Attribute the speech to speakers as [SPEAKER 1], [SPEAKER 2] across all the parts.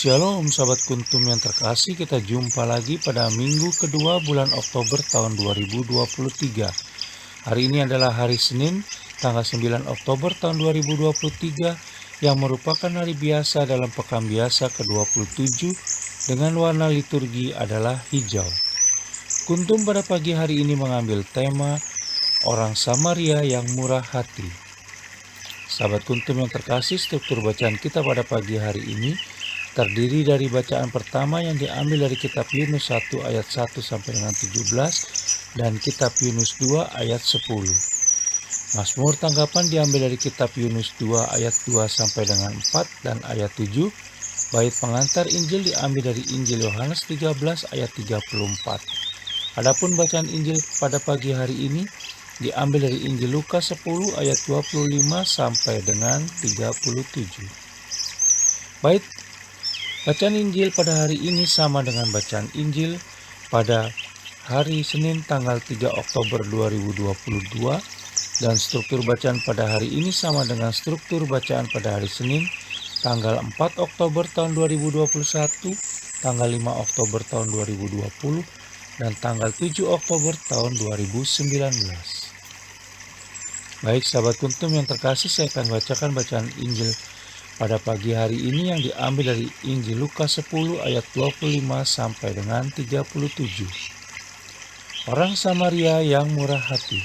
[SPEAKER 1] Shalom sahabat kuntum yang terkasih, kita jumpa lagi pada minggu kedua bulan Oktober tahun 2023. Hari ini adalah hari Senin, tanggal 9 Oktober tahun 2023 yang merupakan hari biasa dalam pekan biasa ke-27 dengan warna liturgi adalah hijau. Kuntum pada pagi hari ini mengambil tema orang Samaria yang murah hati. Sahabat kuntum yang terkasih, struktur bacaan kita pada pagi hari ini terdiri dari bacaan pertama yang diambil dari kitab Yunus 1 ayat 1 sampai dengan 17 dan kitab Yunus 2 ayat 10. Mazmur tanggapan diambil dari kitab Yunus 2 ayat 2 sampai dengan 4 dan ayat 7. Bait pengantar Injil diambil dari Injil Yohanes 13 ayat 34. Adapun bacaan Injil pada pagi hari ini diambil dari Injil Lukas 10 ayat 25 sampai dengan 37. Bacaan Injil pada hari ini sama dengan bacaan Injil pada hari Senin tanggal 3 Oktober 2022 dan struktur bacaan pada hari ini sama dengan struktur bacaan pada hari Senin tanggal 4 Oktober tahun 2021, tanggal 5 Oktober tahun 2020, dan tanggal 7 Oktober tahun 2019. Baik sahabat kuntum yang terkasih, saya akan bacakan bacaan Injil pada pagi hari ini yang diambil dari Injil Lukas 10 ayat 25 sampai dengan 37. Orang Samaria yang murah hati.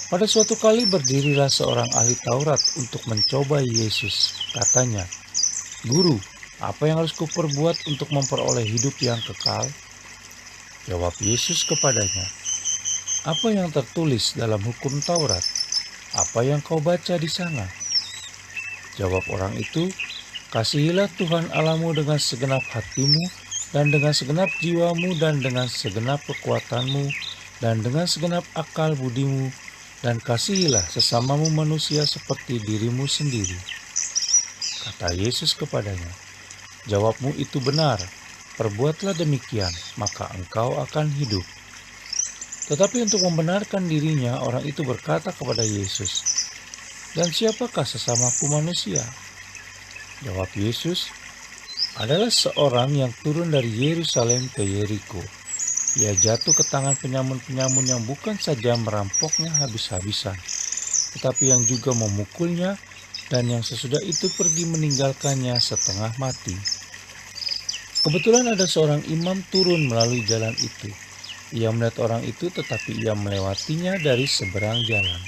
[SPEAKER 1] Pada suatu kali berdirilah seorang ahli Taurat untuk mencoba Yesus. Katanya, "Guru, apa yang harus kuperbuat untuk memperoleh hidup yang kekal?" Jawab Yesus kepadanya, "Apa yang tertulis dalam hukum Taurat? Apa yang kau baca di sana?" Jawab orang itu, "Kasihilah Tuhan Allahmu dengan segenap hatimu, dan dengan segenap jiwamu, dan dengan segenap kekuatanmu, dan dengan segenap akal budimu, dan kasihilah sesamamu manusia seperti dirimu sendiri." Kata Yesus kepadanya, "Jawabmu itu benar, perbuatlah demikian, maka engkau akan hidup." Tetapi untuk membenarkan dirinya, orang itu berkata kepada Yesus, "Dan siapakah sesamaku manusia?" Jawab Yesus, "Adalah seorang yang turun dari Yerusalem ke Yeriko. Ia jatuh ke tangan penyamun-penyamun yang bukan saja merampoknya habis-habisan, tetapi yang juga memukulnya, dan yang sesudah itu pergi meninggalkannya setengah mati. Kebetulan ada seorang imam turun melalui jalan itu. Ia melihat orang itu, tetapi ia melewatinya dari seberang jalan.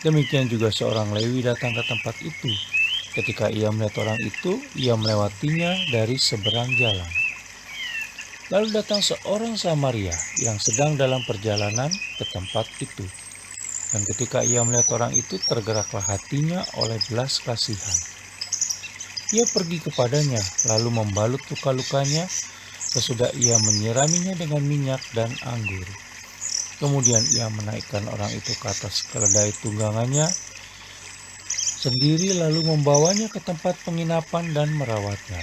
[SPEAKER 1] Demikian juga seorang Lewi datang ke tempat itu. Ketika ia melihat orang itu, ia melewatinya dari seberang jalan. Lalu datang seorang Samaria yang sedang dalam perjalanan ke tempat itu. Dan ketika ia melihat orang itu, tergeraklah hatinya oleh belas kasihan. Ia pergi kepadanya, lalu membalut luka-lukanya, sesudah ia menyiraminya dengan minyak dan anggur. Kemudian ia menaikkan orang itu ke atas keledai tunggangannya sendiri, lalu membawanya ke tempat penginapan dan merawatnya.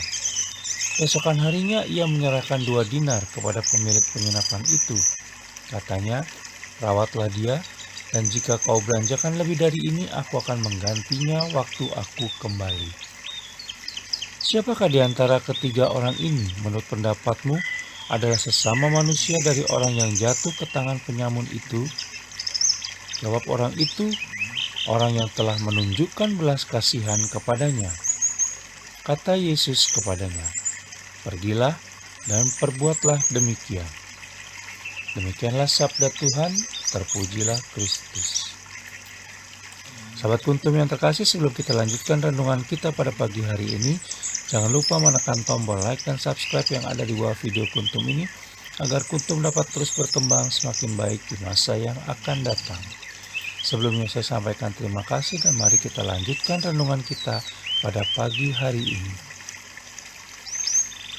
[SPEAKER 1] Besokan harinya ia menyerahkan 2 dinar kepada pemilik penginapan itu. Katanya, "Rawatlah dia, dan jika kau belanjakan lebih dari ini, aku akan menggantinya waktu aku kembali." Siapakah di antara ketiga orang ini menurut pendapatmu adalah sesama manusia dari orang yang jatuh ke tangan penyamun itu? Jawab orang itu, "Orang yang telah menunjukkan belas kasihan kepadanya." Kata Yesus kepadanya, "Pergilah dan perbuatlah demikian." Demikianlah sabda Tuhan, terpujilah Kristus. Sahabat kuntum yang terkasih, sebelum kita lanjutkan renungan kita pada pagi hari ini, jangan lupa menekan tombol like dan subscribe yang ada di bawah video kuntum ini, agar kuntum dapat terus berkembang semakin baik di masa yang akan datang. Sebelumnya saya sampaikan terima kasih, dan mari kita lanjutkan renungan kita pada pagi hari ini.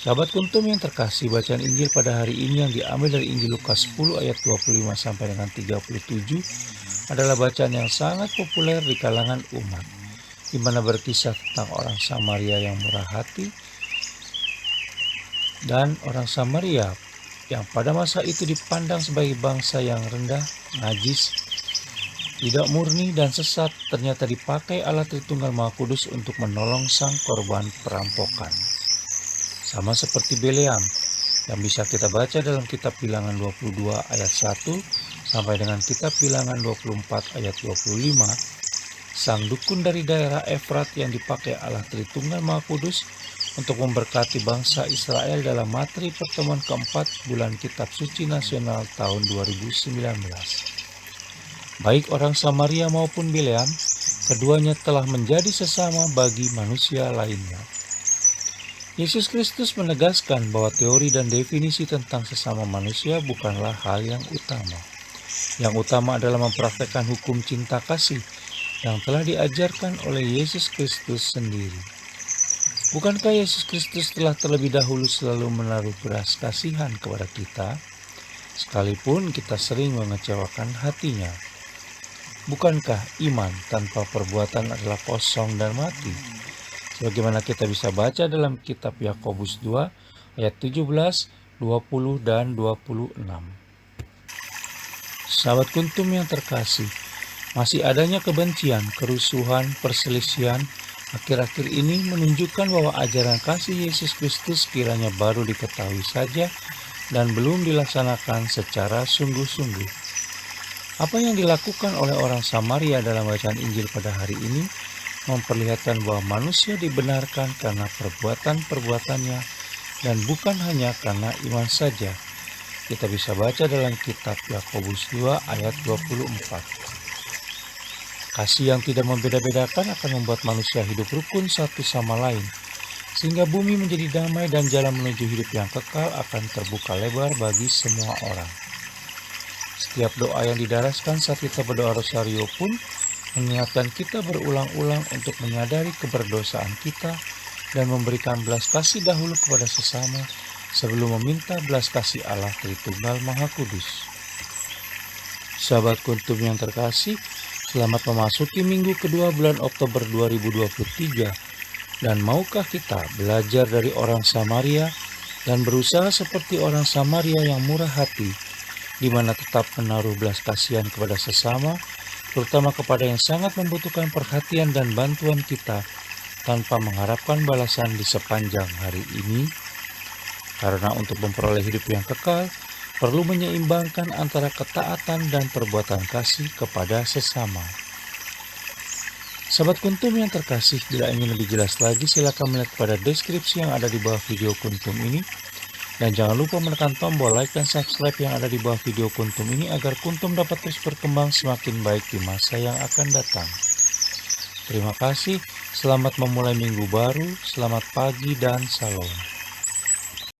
[SPEAKER 1] Sahabat kuntum yang terkasih, bacaan Injil pada hari ini yang diambil dari Injil Lukas 10 ayat 25 sampai dengan 37 adalah bacaan yang sangat populer di kalangan umat, di mana berkisah tentang orang Samaria yang murah hati dan orang Samaria yang pada masa itu dipandang sebagai bangsa yang rendah, najis, tidak murni dan sesat ternyata dipakai Allah Tritunggal Maha Kudus untuk menolong sang korban perampokan. Sama seperti Bileam yang bisa kita baca dalam kitab Bilangan 22 ayat 1 sampai dengan kitab Bilangan 24 ayat 25, sang dukun dari daerah Efrat yang dipakai Allah Tritunggal Maha Kudus untuk memberkati bangsa Israel dalam materi pertemuan keempat bulan Kitab Suci Nasional tahun 2019. Baik orang Samaria maupun Bileam, keduanya telah menjadi sesama bagi manusia lainnya. Yesus Kristus menegaskan bahwa teori dan definisi tentang sesama manusia bukanlah hal yang utama. Yang utama adalah mempraktekkan hukum cinta kasih yang telah diajarkan oleh Yesus Kristus sendiri. Bukankah Yesus Kristus telah terlebih dahulu selalu menaruh belas kasihan kepada kita, sekalipun kita sering mengecewakan hatinya? Bukankah iman tanpa perbuatan adalah kosong dan mati? Sebagaimana kita bisa baca dalam kitab Yakobus 2 ayat 17, 20, dan 26. Sahabat Kuntum yang terkasih, masih adanya kebencian, kerusuhan, perselisihan akhir-akhir ini menunjukkan bahwa ajaran kasih Yesus Kristus kiranya baru diketahui saja dan belum dilaksanakan secara sungguh-sungguh. Apa yang dilakukan oleh orang Samaria dalam bacaan Injil pada hari ini memperlihatkan bahwa manusia dibenarkan karena perbuatan-perbuatannya dan bukan hanya karena iman saja. Kita bisa baca dalam kitab Yakobus 2 ayat 24. Kasih yang tidak membeda-bedakan akan membuat manusia hidup rukun satu sama lain, sehingga bumi menjadi damai dan jalan menuju hidup yang kekal akan terbuka lebar bagi semua orang. Setiap doa yang didaraskan saat kita berdoa rosario pun mengingatkan kita berulang-ulang untuk menyadari keberdosaan kita dan memberikan belas kasih dahulu kepada sesama sebelum meminta belas kasih Allah Tritunggal Maha Kudus. Sahabat Kuntum yang terkasih, selamat memasuki minggu kedua bulan Oktober 2023. Dan maukah kita belajar dari orang Samaria dan berusaha seperti orang Samaria yang murah hati, di mana tetap menaruh belas kasihan kepada sesama, terutama kepada yang sangat membutuhkan perhatian dan bantuan kita, tanpa mengharapkan balasan di sepanjang hari ini? Karena untuk memperoleh hidup yang kekal, perlu menyeimbangkan antara ketaatan dan perbuatan kasih kepada sesama. Sahabat Kuntum yang terkasih, bila ingin lebih jelas lagi silakan melihat pada deskripsi yang ada di bawah video Kuntum ini. Dan jangan lupa menekan tombol like dan subscribe yang ada di bawah video Kuntum ini agar Kuntum dapat terus berkembang semakin baik di masa yang akan datang. Terima kasih, selamat memulai minggu baru, selamat pagi dan salam.